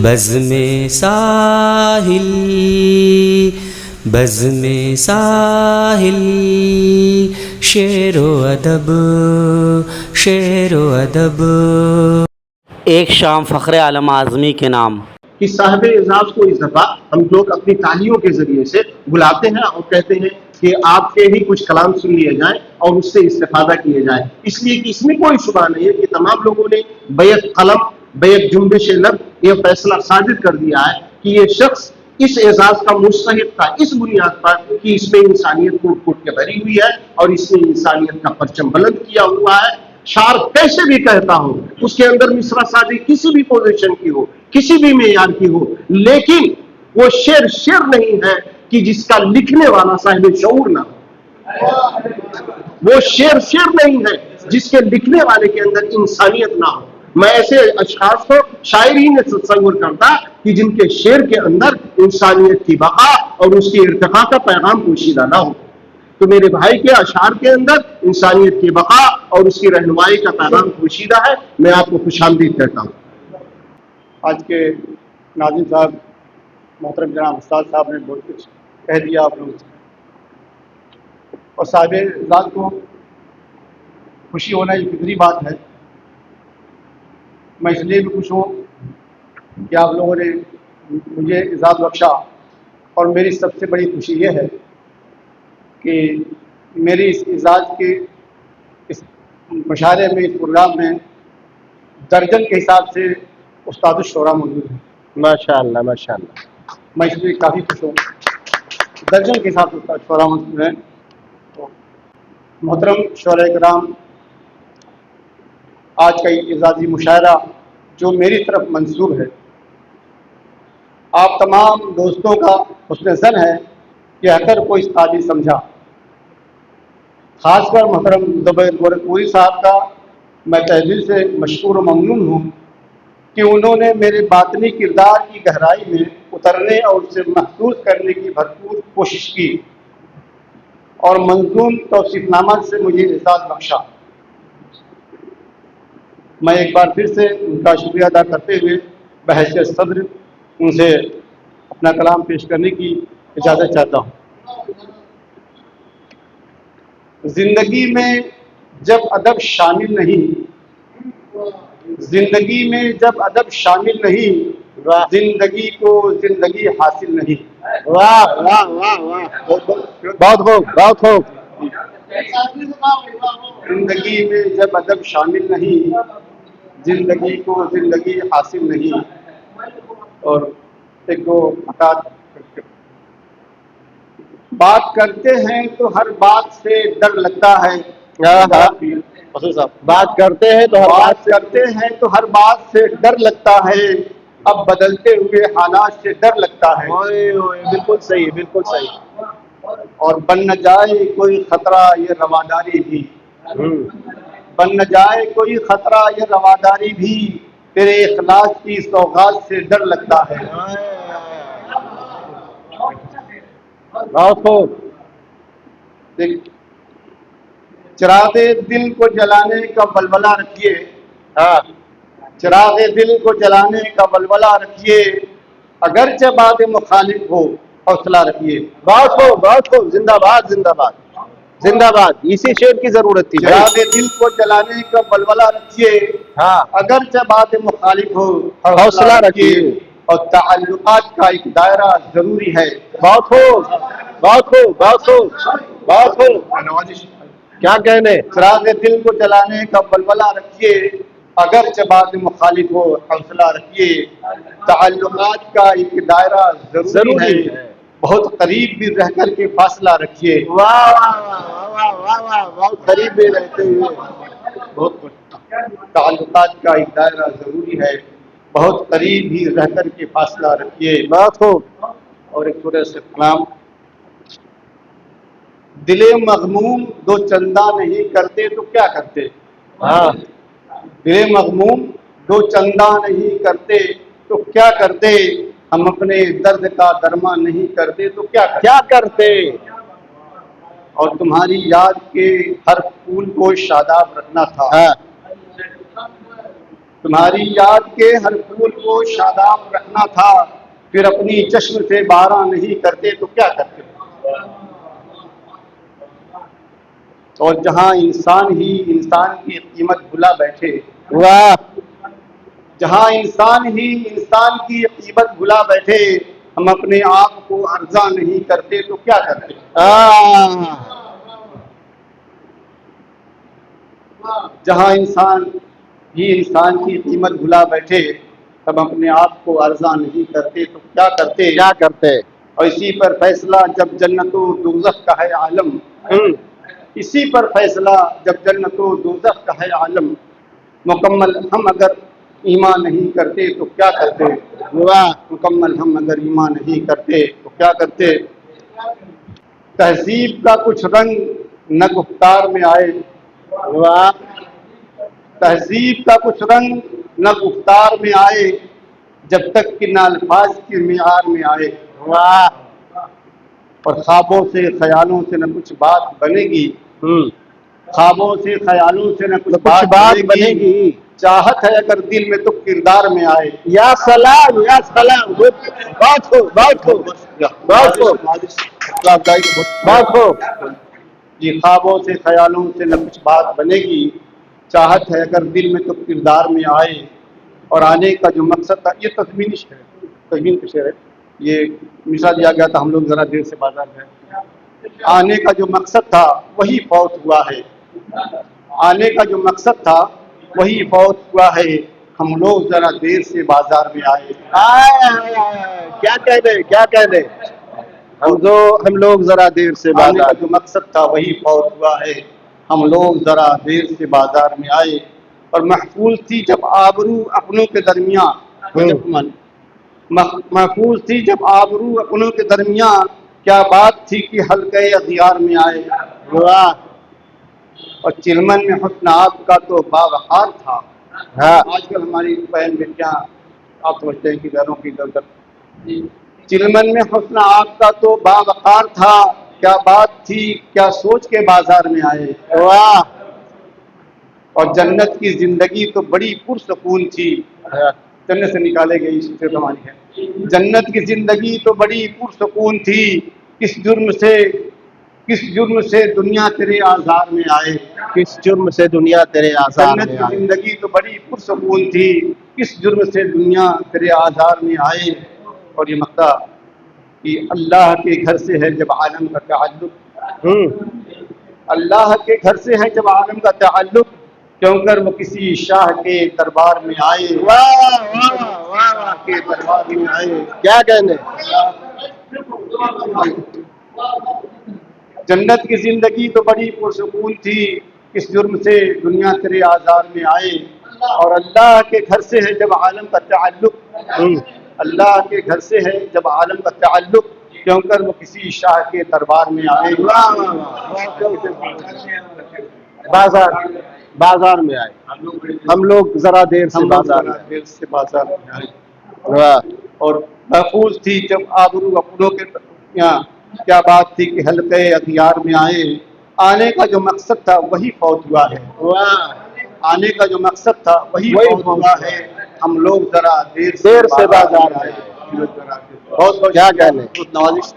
بزم ساحل بزم ساحل شعر و ادب شعر و ادب۔ ایک شام فخر عالم اعظمی کے نام۔ کہ صاحب اعزاز کو اس دفعہ ہم لوگ اپنی تالیوں کے ذریعے سے بلاتے ہیں اور کہتے ہیں کہ آپ کے ہی کچھ کلام سن لیے جائیں اور اس سے استفادہ کیے جائیں، اس لیے کہ اس میں کوئی شبہ نہیں ہے کہ تمام لوگوں نے بیک قلم بیک جنبش لب یہ فیصلہ صادر کر دیا ہے کہ یہ شخص اس اعزاز کا مستحق تھا اس بنیاد پر کہ اس میں انسانیت کوٹ کوٹ کے بھری ہوئی ہے اور اس نے انسانیت کا پرچم بلند کیا ہوا ہے۔ شعر کیسے بھی کہتا ہو، اس کے اندر مصرع سازی کسی بھی پوزیشن کی ہو، کسی بھی معیار کی ہو، لیکن وہ شعر نہیں ہے کہ جس کا لکھنے والا صاحب شعور نہ ہو۔ وہ شعر نہیں ہے جس کے لکھنے والے کے اندر انسانیت نہ ہو۔ میں ایسے اشخاص کو شاعر ہی نے تصور کرتا کہ جن کے شعر کے اندر انسانیت کی بقا اور اس کی ارتقاء کا پیغام پوشیدہ نہ ہو۔ تو میرے بھائی کے اشعار کے اندر انسانیت کی بقا اور اس کی رہنمائی کا پیغام پوشیدہ ہے۔ میں آپ کو خوش آمدید کہتا ہوں۔ آج کے ناظم صاحب محترم جناب استاد صاحب نے بہت کچھ کہہ دیا آپ لوگوں سے، اور صاحب اعزاز کو خوشی ہونا یہ فطری بات ہے۔ میں اس لیے بھی خوش ہوں کہ آپ لوگوں نے مجھے اعزاز بخشا، اور میری سب سے بڑی خوشی یہ ہے کہ میری اس اعزاز کے اس مشاعرے میں، اس پروگرام میں درجن کے حساب سے استاد الشعراء موجود ہیں۔ ماشاءاللہ ماشاءاللہ، میں اس لیے کافی خوش ہوں، درجن کے حساب سے استاد شعراء موجود ہیں۔ محترم شعراء کرام، آج کا یہ اعزازی مشاعرہ جو میری طرف منسوب ہے، آپ تمام دوستوں کا حسن ظن ہے کہ اگر کوئی قابل سمجھا، خاص کر محترم زبیر گورکھپوری صاحب کا میں تہ دل سے مشکور و ممنون ہوں کہ انہوں نے میرے باطنی کردار کی گہرائی میں اترنے اور اسے محسوس کرنے کی بھرپور کوشش کی اور منظوم توصیف نامہ سے مجھے اعزاز بخشا۔ میں ایک بار پھر سے ان کا شکریہ ادا کرتے ہوئے بحیثیت صدر ان سے اپنا کلام پیش کرنے کی اجازت چاہتا ہوں۔ زندگی میں جب ادب شامل نہیں، زندگی میں جب ادب شامل نہیں، زندگی کو زندگی حاصل نہیں۔ واہ واہ واہ واہ، بہت خوب بہت خوب۔ زندگی میں جب ادب شامل نہیں، زندگی کو زندگی حاصل نہیں۔ اور ایک دو بات کرتے ہیں تو ہر بات سے ڈر لگتا ہے۔ بات کرتے ہیں تو بات کرتے ہیں تو ہر بات سے ڈر لگتا ہے، اب بدلتے ہوئے حالات سے ڈر لگتا ہے۔ بالکل صحیح بالکل صحیح۔ اور بن نہ جائے کوئی خطرہ یہ رواداری بھی، بن نہ جائے کوئی خطرہ یہ رواداری بھی، تیرے اخلاص کی سوغات سے ڈر لگتا ہے۔ بہت خوب۔ چراغ دل کو جلانے کا ولولہ رکھیے، چراغ دل کو جلانے کا ولولہ رکھیے، اگرچہ بات مخالف ہو حوصلہ رکھیے۔ بہت خوب بہت خوب، زندہ باد زندہ باد زندہ باد، اسی شعر کی ضرورت تھی۔ چراغ دل کو جلانے کا ولولہ رکھیے، اگرچہ بات مخالف ہو حوصلہ رکھیے، اور تعلقات کا ایک دائرہ ضروری ہے۔ بہت خوب بہت خوب بہت خوب بہت خوب، کیا کہنے۔ چراغ دل کو جلانے کا ولولہ رکھیے، اگرچہ بات مخالف ہو حوصلہ رکھیے، تعلقات کا ایک دائرہ ضروری ہے، بہت قریب بھی رہ کر کے فاصلہ رکھیے۔ واہ واہ واہ واہ واہ، بہت قریب بھی رہتے ہوئے بہت تعلقات کا ایک دائرہ ضروری ہے، بہت قریب بھی رہ کر کے فاصلہ رکھیے۔ بہت خوب۔ اور ایک چھوٹے سے کلام، دل مغموم دو چندہ نہیں کرتے تو کیا کرتے؟ دل مغموم دو چندہ نہیں کرتے تو کیا کرتے؟ ہم اپنے درد کا درما نہیں کرتے تو کیا کرتے؟ اور تمہاری یاد کے ہر پھول کو شاداب رکھنا تھا، تمہاری یاد کے ہر پھول کو شاداب رکھنا تھا، پھر اپنی چشم سے باراں نہیں کرتے تو کیا کرتے؟ اور جہاں انسان ہی انسان کی قیمت بھلا بیٹھے، واہ، جہاں انسان ہی انسان کی قیمت بھلا بیٹھے، ہم اپنے آپ کو ارزاں نہیں کرتے تو کیا کرتے؟ جہاں انسان ہی انسان کی قیمت بھلا بیٹھے، ہم اپنے آپ کو ارزاں نہیں کرتے تو کیا کرتے؟ کیا کرتے؟ اور اسی پر فیصلہ جب جنت و دوزخ کا ہے عالم، اسی پر فیصلہ جب جنت و دوزخ کا ہے عالم، مکمل ہم اگر ایمان نہیں کرتے تو کیا کرتے؟ واہ، مکمل ہم اگر ایمان نہیں کرتے تو کیا کرتے؟ تہذیب کا کچھ رنگ نہ گفتار میں آئے، واہ، تہذیب کا کچھ رنگ نہ گفتار میں آئے، جب تک کہ نہ الفاظ کے معیار میں آئے، واہ، اور خوابوں سے خیالوں سے نہ کچھ بات بنے گی، خوابوں سے خیالوں سے نہ تو کچھ کچھ بات بنے گی۔ چاہت ہے اگر دل میں تو کردار میں آئے۔ یا سلام، یا سلام، بات ہو، بات ہو، بات ہو، بات ہو۔ جی، خوابوں سے خیالوں سے نہ کچھ بات بنے گی، چاہت ہے اگر دل میں تو کردار میں آئے، اور آنے کا جو مقصد تھا، یہ تضمینی شعر ہے، تضمین کا شعر ہے، یہ مثال دیا گیا تھا، ہم لوگ ذرا دیر سے بازار گئے، آنے کا جو مقصد تھا وہی فوت ہوا ہے، آنے کا جو مقصد تھا وہی فوت ہوا ہے، ہم لوگ ذرا دیر سے بازار میں آئے۔ کیا کہہ دے، کیا کہہ دے، ہم لوگ ذرا دیر سے آنے کا بازار۔ جو مقصد تھا وہی فوت ہوا ہے، ہم لوگ ذرا دیر سے بازار میں آئے، اور محفوظ تھی جب آبرو اپنوں کے درمیان، محفوظ تھی جب آبرو اپنوں کے درمیان، کیا بات تھی کہ حلقہ اغیار میں آئے۔ واہ، اور چلمن میں حسن آپ کا تو باوقار تھا، ہاں، آج کل ہماری بہن بیٹیاں آپ سمجھتے ہیں کہ گھروں کی ادھر، چلمن میں حسن آپ کا تو باوقار تھا، کیا بات تھی کیا سوچ کے بازار میں آئے۔ واہ، اور جنت کی زندگی تو بڑی پرسکون تھی، جنت سے نکالے گئی سے ہماری ہے، جنت کی زندگی تو بڑی پرسکون تھی، کس جرم سے دنیا تیرے آزار میں آئے۔ کس جرم سے دنیا تیرے آزار جنت میں کی آئی۔ زندگی تو بڑی پرسکون تھی، کس جرم سے دنیا تیرے آزار میں آئے۔ اور یہ مقطع کہ اللہ کے گھر سے ہے جب عالم کا تعلق، اللہ کے گھر سے ہے جب عالم کا تعلق، کیوں کر وہ کسی شاہ کے دربار میں آئے، واہ، واہ، واہ، کے دربار میں آئے۔ کیا کہنے۔ جنت کی زندگی تو بڑی پرسکون تھی، کس جرم سے دنیا تیرے آزار میں آئے، اور اللہ کے گھر سے ہے جب عالم کا تعلق، اللہ کے گھر سے ہے جب عالم کا تعلق، کیوں کر وہ کسی شاہ کے دربار میں آئے۔ بازار میں آئے، ہم لوگ ذرا دیر سے ہم لوگ بازار ذرا میں دیر سے بازار میں آئے۔ واہ، اور محفوظ تھی جب آبرو اپنوں کے یہاں، کیا بات تھی کہ حلقے اغیار میں آئے، آنے کا جو مقصد تھا وہی فوت ہوا ہے، واہ، آنے کا جو مقصد تھا وہی فوت ہوا ہے، ہم لوگ ذرا دیر سے بازار میں آئے۔ بہت بہت کیا کہنے۔ بہت نوازش